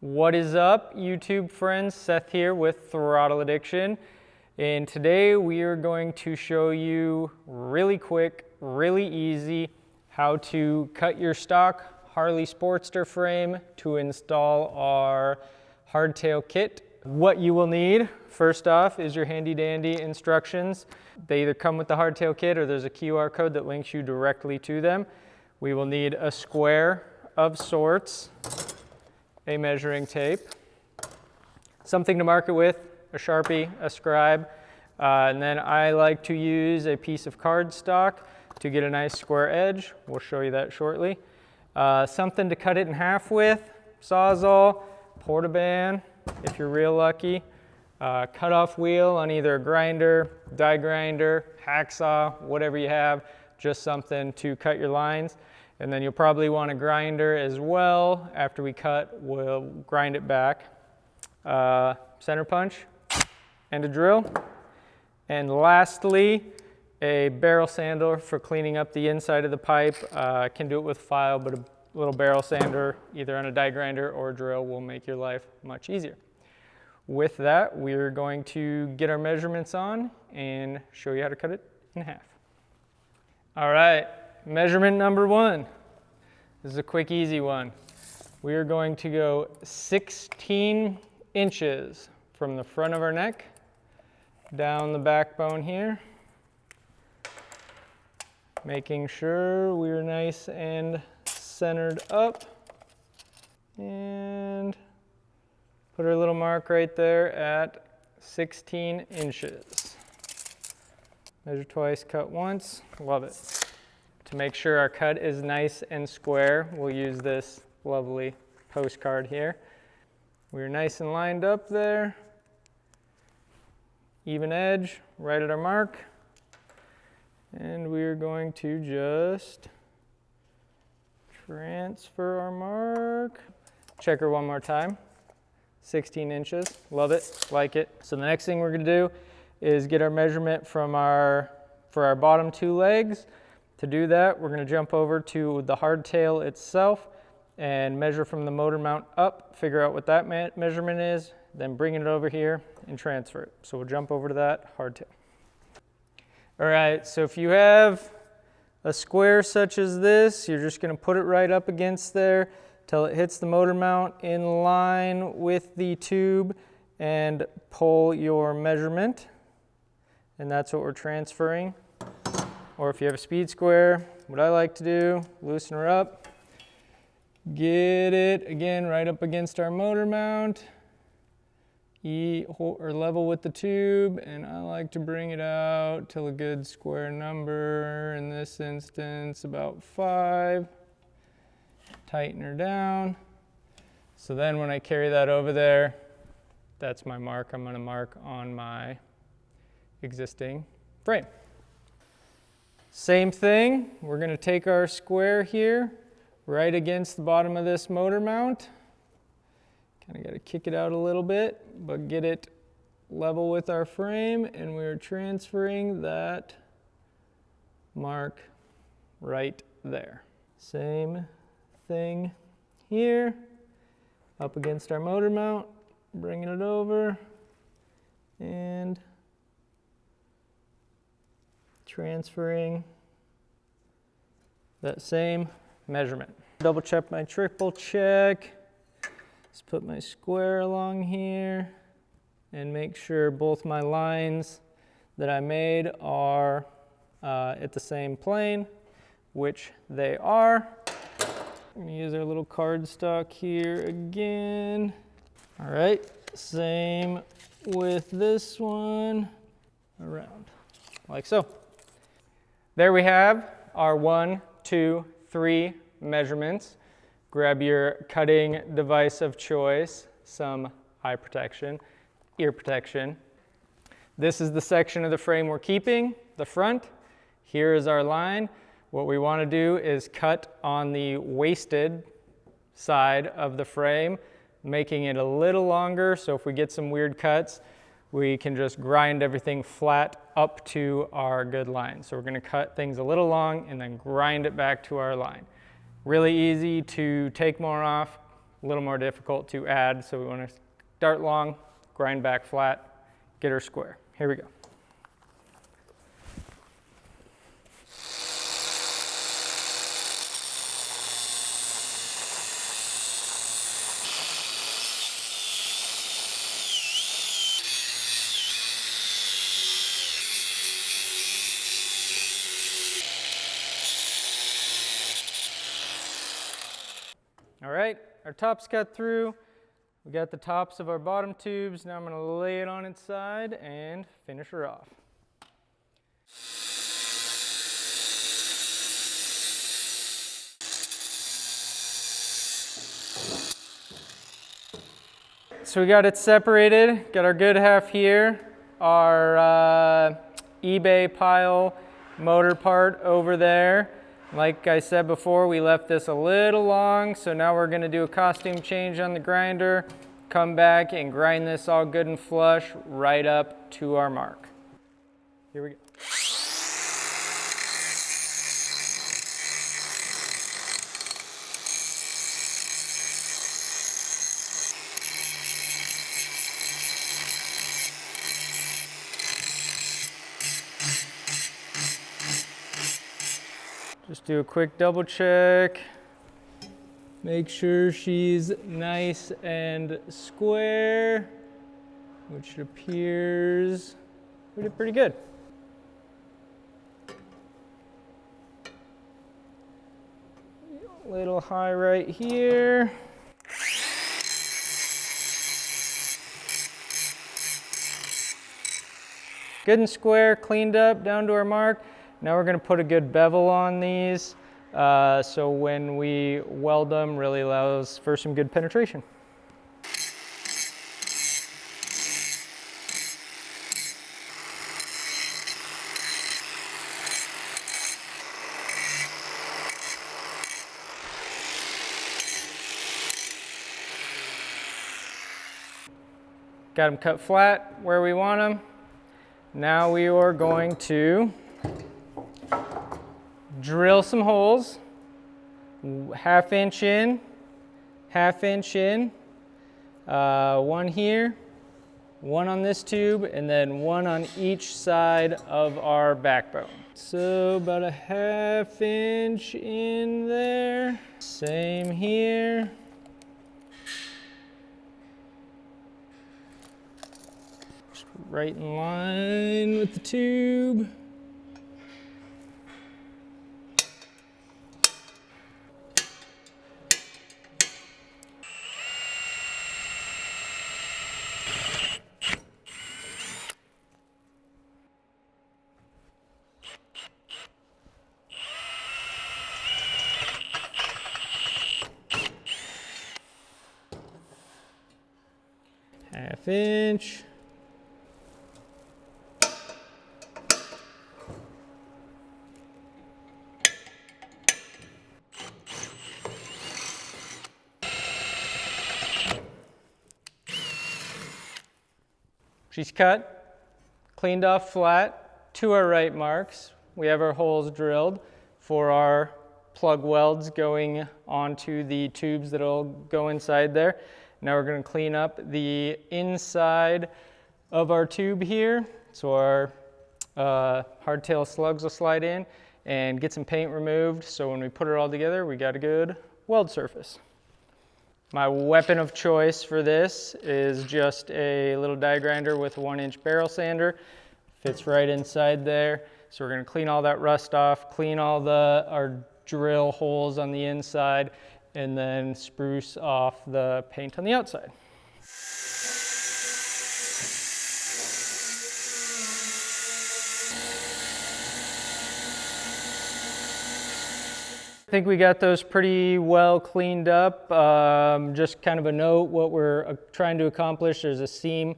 What is up, YouTube friends? Seth here with Throttle Addiction, and today we are going to show you really quick, really easy how to cut your stock Harley Sportster frame to install our hardtail kit. What you will need, first off, is your handy dandy instructions. They either come with the hardtail kit or there's a QR code that links you directly to them. We will need a square of sorts, a measuring tape, something to mark it with, a Sharpie, a scribe, and then I like to use a piece of cardstock to get a nice square edge. We'll show you that shortly. Something to cut it in half with, Sawzall, Portaban, if you're real lucky, cut-off wheel on either a grinder, die grinder, hacksaw, whatever you have, just something to cut your lines. And then you'll probably want a grinder as well. After we cut, we'll grind it back. Center punch and a drill. And lastly, a barrel sander for cleaning up the inside of the pipe. Can do it with file, but a little barrel sander, either on a die grinder or a drill, will make your life much easier. With that, we're going to get our measurements on and show you how to cut it in half. All right. Measurement number one. This is a quick, easy one. We are going to go 16 inches from the front of our neck down the backbone here, making sure we're nice and centered up, and put our little mark right there at 16 inches. Measure twice, cut once. Love it. To make sure our cut is nice and square, we'll use this lovely postcard here. We're nice and lined up there. Even edge, right at our mark. And we're going to just transfer our mark. Check her one more time. 16 inches, love it, like it. So the next thing we're gonna do is get our measurement for our bottom two legs. To do that, we're going to jump over to the hardtail itself and measure from the motor mount up, figure out what that measurement is, then bring it over here and transfer it. So we'll jump over to that hardtail. All right, so if you have a square such as this, you're just going to put it right up against there till it hits the motor mount in line with the tube and pull your measurement. And that's what we're transferring. Or if you have a speed square, what I like to do, loosen her up, get it again right up against our motor mount, or level with the tube, and I like to bring it out till a good square number, in this instance about 5. Tighten her down. So then when I carry that over there, that's my mark I'm going to mark on my existing frame. Same thing, we're going to take our square here, right against the bottom of this motor mount. Kind of got to kick it out a little bit, but get it level with our frame, and we're transferring that mark right there. Same thing here, up against our motor mount, bringing it over, and transferring that same measurement. Double check my triple check. Just put my square along here and make sure both my lines that I made are at the same plane, which they are. I'm gonna use our little cardstock here again. All right, same with this one, around, like so. There we have our 1, 2, 3 measurements. Grab your cutting device of choice, some eye protection, ear protection. This is the section of the frame we're keeping, the front. Here is our line. What we want to do is cut on the wasted side of the frame, making it a little longer, so if we get some weird cuts, we can just grind everything flat up to our good line. So we're going to cut things a little long and then grind it back to our line. Really easy to take more off, a little more difficult to add. So we want to start long, grind back flat, get her square. Here we go. All right, our top's cut through. We got the tops of our bottom tubes. Now I'm going to lay it on its side and finish her off. So we got it separated, got our good half here, our eBay pile motor part over there. Like I said before, we left this a little long, so now we're going to do a costume change on the grinder, come back and grind this all good and flush right up to our mark. Here we go. Just do a quick double check. Make sure she's nice and square, which appears pretty good. A little high right here. Good and square, cleaned up, down to our mark. Now we're going to put a good bevel on these, so when we weld them, really allows for some good penetration. Got them cut flat where we want them. Now we are going to drill some holes, half inch in, one here, one on this tube, and then one on each side of our backbone. So about a half inch in there, same here. Just right in line with the tube. Half inch. She's cut, cleaned off flat to our right marks. We have our holes drilled for our plug welds going onto the tubes that'll go inside there. Now we're going to clean up the inside of our tube here, so our hardtail slugs will slide in, and get some paint removed, so when we put it all together we got a good weld surface. My weapon of choice for this is just a little die grinder with a 1-inch barrel sander. Fits right inside there. So we're going to clean all that rust off, clean all our drill holes on the inside, and then spruce off the paint on the outside. I think we got those pretty well cleaned up. Just kind of a note, what we're trying to accomplish, there's a seam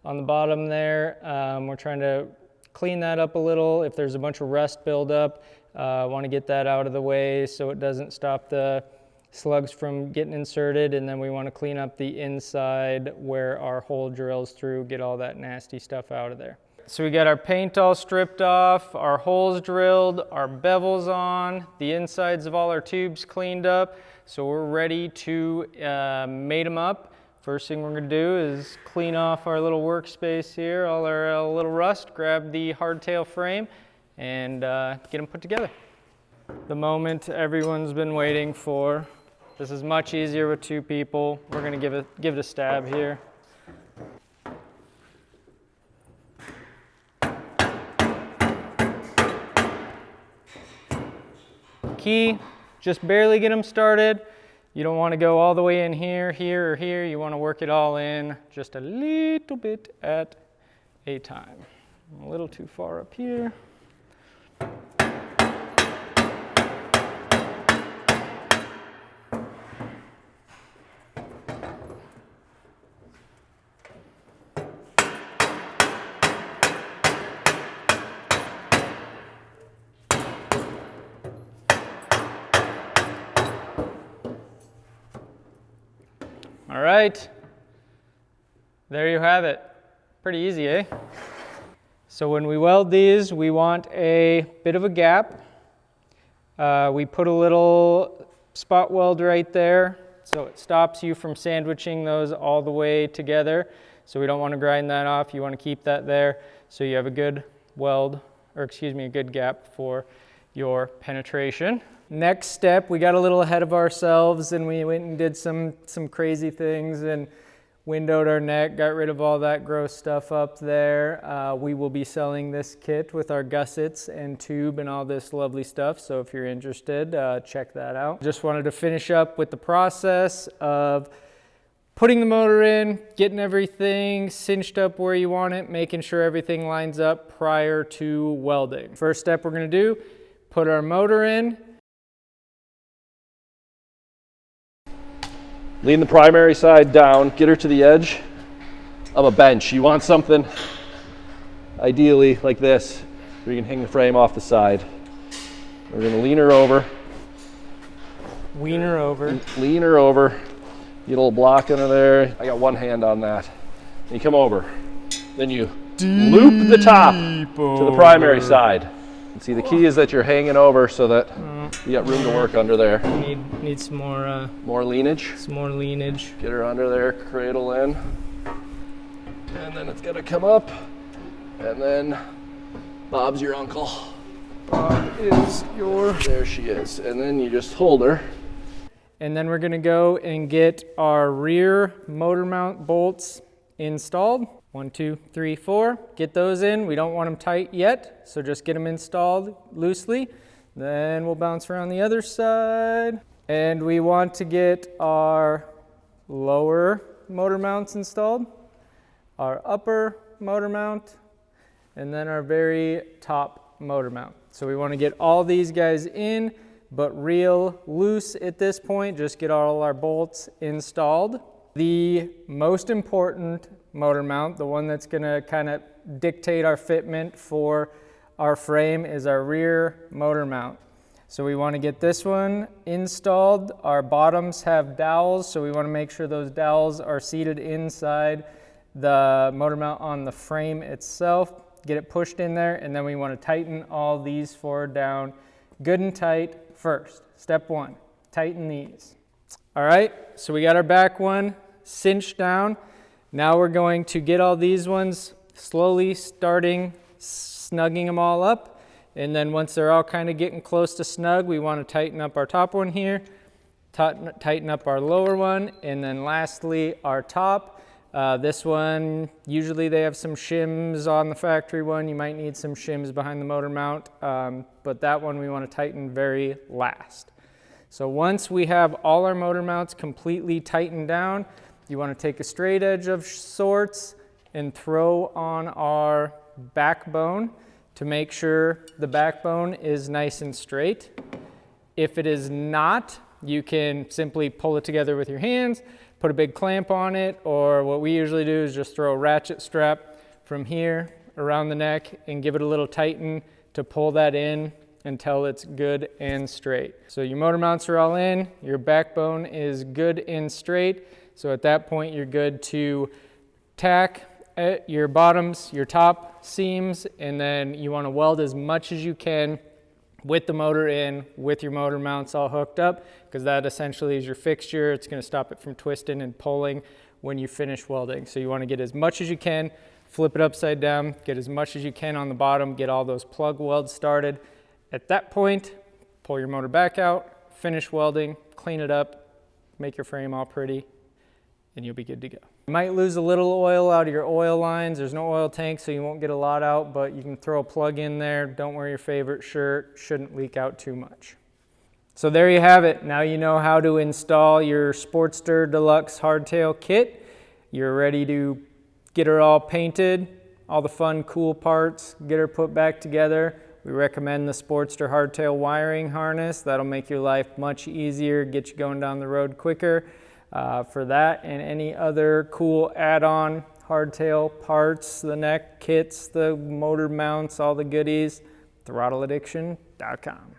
on the bottom there. We're trying to clean that up a little. If there's a bunch of rust buildup, want to get that out of the way so it doesn't stop the slugs from getting inserted. And then we want to clean up the inside where our hole drills through, get all that nasty stuff out of there. so we got our paint all stripped off, our holes drilled, our bevels on, the insides of all our tubes cleaned up. So we're ready to mate them up. First thing we're gonna do is clean off our little workspace here, all our little rust, grab the hardtail frame, and get them put together. The moment everyone's been waiting for. This is much easier with 2 people. We're gonna give it a stab here. Key, just barely get them started. You don't want to go all the way in here, here, or here. You want to work it all in just a little bit at a time. A little too far up here. All right, there you have it. Pretty easy, eh? So when we weld these, we want a bit of a gap. We put a little spot weld right there, so it stops you from sandwiching those all the way together. So we don't want to grind that off. You want to keep that there so you have a good weld, or excuse me, a good gap for your penetration. Next step, we got a little ahead of ourselves and we went and did some crazy things and windowed our neck, got rid of all that gross stuff up there. We will be selling this kit with our gussets and tube and all this lovely stuff. So if you're interested, check that out. Just wanted to finish up with the process of putting the motor in, getting everything cinched up where you want it, making sure everything lines up prior to welding. First step we're gonna do, put our motor in. Lean the primary side down, get her to the edge of a bench. You want something, ideally like this, where you can hang the frame off the side. We're gonna lean her over. Lean her over. Lean her over. Get a little block under there. I got one hand on that. And you come over. Then you loop the top to the primary side. And see, the key is that you're hanging over so that you got room to work under there. Need some more more leanage. Some more leanage. Get her under there, cradle in. And then it's gonna come up. And then Bob's your uncle. Bob is your... There she is. And then you just hold her. And then we're gonna go and get our rear motor mount bolts installed. 1, 2, 3, 4. Get those in. We don't want them tight yet, so just get them installed loosely. Then we'll bounce around the other side. And we want to get our lower motor mounts installed, our upper motor mount, and then our very top motor mount. So we want to get all these guys in, but real loose at this point. Just get all our bolts installed. The most important motor mount, the one that's gonna kind of dictate our fitment for our frame, is our rear motor mount. So we want to get this one installed. Our bottoms have dowels, so we want to make sure those dowels are seated inside the motor mount on the frame itself. Get it pushed in there, and then we want to tighten all these 4 down good and tight first. Step 1, tighten these. All right, so we got our back one cinched down. Now we're going to get all these ones slowly snugging them all up. And then once they're all kind of getting close to snug, we want to tighten up our top one here, tighten up our lower one, and then lastly our top. This one, usually they have some shims on the factory one. You might need some shims behind the motor mount, but that one we want to tighten very last. So once we have all our motor mounts completely tightened down, you want to take a straight edge of sorts and throw on our backbone to make sure the backbone is nice and straight. If it is not, you can simply pull it together with your hands, put a big clamp on it, or what we usually do is just throw a ratchet strap from here around the neck and give it a little tighten to pull that in until it's good and straight. So your motor mounts are all in, your backbone is good and straight. So at that point, you're good to tack at your bottoms, your top seams, and then you want to weld as much as you can with the motor in, with your motor mounts all hooked up, because that essentially is your fixture. It's going to stop it from twisting and pulling when you finish welding. So you want to get as much as you can, flip it upside down, get as much as you can on the bottom, get all those plug welds started. At that point, pull your motor back out, finish welding, clean it up, make your frame all pretty, and you'll be good to go. You might lose a little oil out of your oil lines. There's no oil tank, so you won't get a lot out, but you can throw a plug in there. Don't wear your favorite shirt. Shouldn't leak out too much. So there you have it. Now you know how to install your Sportster Deluxe hardtail kit. You're ready to get her all painted, all the fun, cool parts, get her put back together. We recommend the Sportster hardtail wiring harness. That'll make your life much easier, get you going down the road quicker. For that and any other cool add-on hardtail parts, the neck kits, the motor mounts, all the goodies, throttleaddiction.com.